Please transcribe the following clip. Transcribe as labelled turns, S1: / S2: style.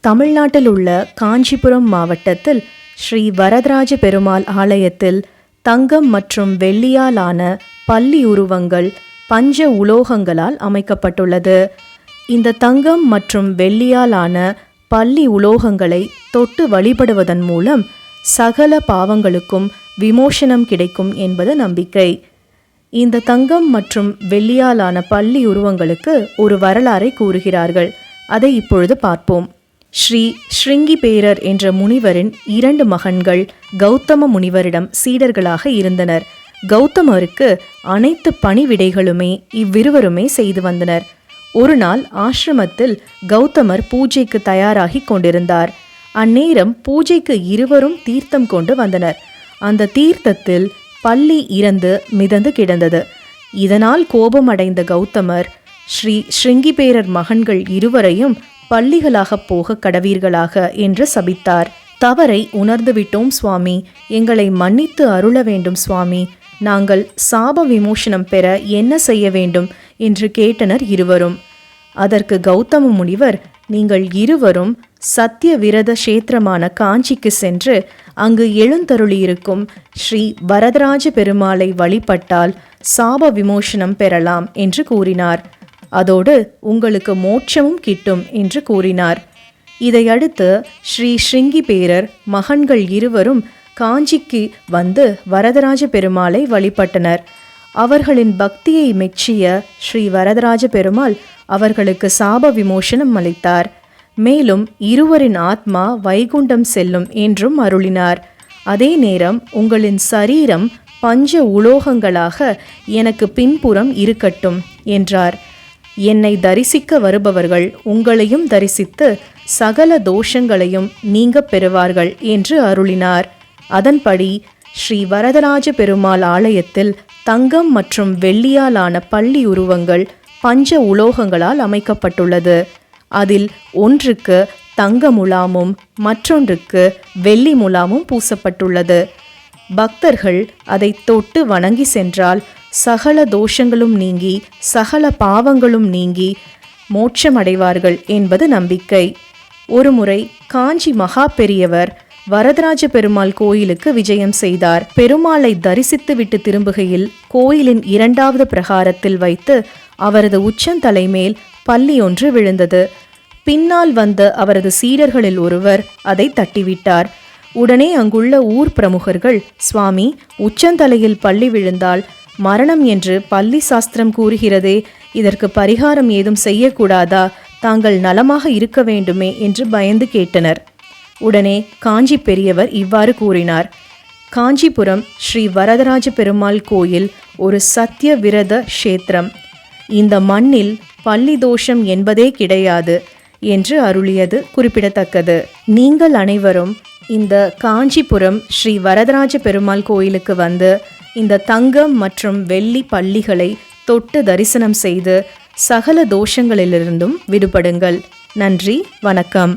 S1: தமிழ்நாட்டில் உள்ள காஞ்சிபுரம் மாவட்டத்தில் ஸ்ரீ வரதராஜ பெருமாள் ஆலயத்தில் தங்கம் மற்றும் வெள்ளியாலான பல்லி உருவங்கள் பஞ்ச உலோகங்களால் அமைக்கப்பட்டுள்ளது. இந்த தங்கம் மற்றும் வெள்ளியாலான பல்லி உலோகங்களை தொட்டு வழிபடுவதன் மூலம் சகல பாவங்களுக்கும் விமோசனம் கிடைக்கும் என்பது நம்பிக்கை. இந்த தங்கம் மற்றும் வெள்ளியாலான பல்லி உருவங்களுக்கு ஒரு வரலாறை கூறுகிறார்கள். அதை இப்பொழுது பார்ப்போம். ஸ்ரீ ஸ்ருங்கிபேரர் என்ற முனிவரின் 2 மகன்கள் கௌதம முனிவரிடம் சீடர்களாக இருந்தனர். கௌதமருக்கு அனைத்து பணிவிடைகளுமே இவ்விருவருமே செய்து வந்தனர். ஒரு நாள் ஆசிரமத்தில் கௌதமர் பூஜைக்கு தயாராகி கொண்டிருந்தார். அந்நேரம் பூஜைக்கு இருவரும் தீர்த்தம் கொண்டு வந்தனர். அந்த தீர்த்தத்தில் பல்லி இறந்து மிதந்து கிடந்தது. இதனால் கோபமடைந்த கௌதமர் ஸ்ரீ ஸ்ருங்கிபேரர் மகன்கள் இருவரையும் பல்லிகளாக போக கடவீர்களாக என்று சபித்தார். தவறை உணர்ந்துவிட்டோம் சுவாமி, எங்களை மன்னித்து அருள வேண்டும் சுவாமி, நாங்கள் சாப விமோசனம் பெற என்ன செய்ய வேண்டும் என்று கேட்டனர் இருவரும். அதற்கு கௌதம முனிவர், நீங்கள் இருவரும் சத்திய விரத கஷேத்திரமான காஞ்சிக்கு சென்று அங்கு எழுந்தருளியிருக்கும் ஸ்ரீ வரதராஜ பெருமாளை வழிபட்டால் சாப விமோசனம் பெறலாம் என்று கூறினார். அதோடு உங்களுக்கு மோட்சமும் கிட்டும் என்று கூறினார். இதையடுத்து ஸ்ரீ ஸ்ருங்கிபேரர் மகன்கள் இருவரும் காஞ்சிக்கு வந்து வரதராஜ பெருமாளை வழிபட்டனர். அவர்களின் பக்தியை மெச்சிய ஸ்ரீ வரதராஜ பெருமாள் அவர்களுக்கு சாப விமோசனம் அளித்தார். மேலும் இருவரின் ஆத்மா வைகுண்டம் செல்லும் என்றும் அருளினார். அதே நேரம் உங்களின் சரீரம் பஞ்ச உலோகங்களாக எனக்கு பின்புறம் இருக்கட்டும் என்றார். என்னை தரிசிக்க வருபவர்கள் உங்களையும் தரிசித்து சகல தோஷங்களையும் நீங்க பெறுவார்கள் என்று அருளினார். அதன்படி ஸ்ரீ வரதராஜ பெருமாள் ஆலயத்தில் தங்கம் மற்றும் வெள்ளியாலான பல்லி உருவங்கள் பஞ்ச உலோகங்களால் அமைக்கப்பட்டுள்ளது. அதில் ஒன்றுக்கு தங்க முலாமும் மற்றொன்றுக்கு வெள்ளி முலாமும் பூசப்பட்டுள்ளது. பக்தர்கள் அதை தொட்டு வணங்கி சென்றால் சகல தோஷங்களும் நீங்கி சகல பாவங்களும் நீங்கி மோட்சமடைவார்கள் என்பது நம்பிக்கை. ஒருமுறை காஞ்சி மகா பெரியவர் வரதராஜ பெருமாள் கோயிலுக்கு விஜயம் செய்தார். பெருமாளை தரிசித்து விட்டு திரும்புகையில் கோயிலின் 2வது பிரகாரத்தில் வைத்து அவரது உச்சந்தலை மேல் பல்லி ஒன்று விழுந்தது. பின்னால் வந்த அவரது சீடர்களில் ஒருவர் அதை தட்டிவிட்டார். உடனே அங்குள்ள ஊர் பிரமுகர்கள், சுவாமி, உச்சந்தலையில் பல்லி விழுந்தால் மரணம் என்று பல்லி சாஸ்திரம் கூறுகிறதே, இதற்கு பரிகாரம் ஏதும் செய்யக்கூடாதா? தாங்கள் நலமாக இருக்க வேண்டுமே என்று பயந்து கேட்டனர். உடனே காஞ்சி பெரியவர் இவ்வாறு கூறினார். காஞ்சிபுரம் ஸ்ரீ வரதராஜ பெருமாள் கோயில் ஒரு சத்திய விரத கஷேத்திரம். இந்த மண்ணில் பல்லி தோஷம் என்பதே கிடையாது என்று அருளியது குறிப்பிடத்தக்கது. நீங்கள் அனைவரும் இந்த காஞ்சிபுரம் ஸ்ரீ வரதராஜ பெருமாள் கோயிலுக்கு வந்து இந்த தங்கம் மற்றும் வெள்ளி பல்லிகளை தொட்டு தரிசனம் செய்து சகல தோஷங்களிலிருந்தும் விடுபடுங்கள். நன்றி, வணக்கம்.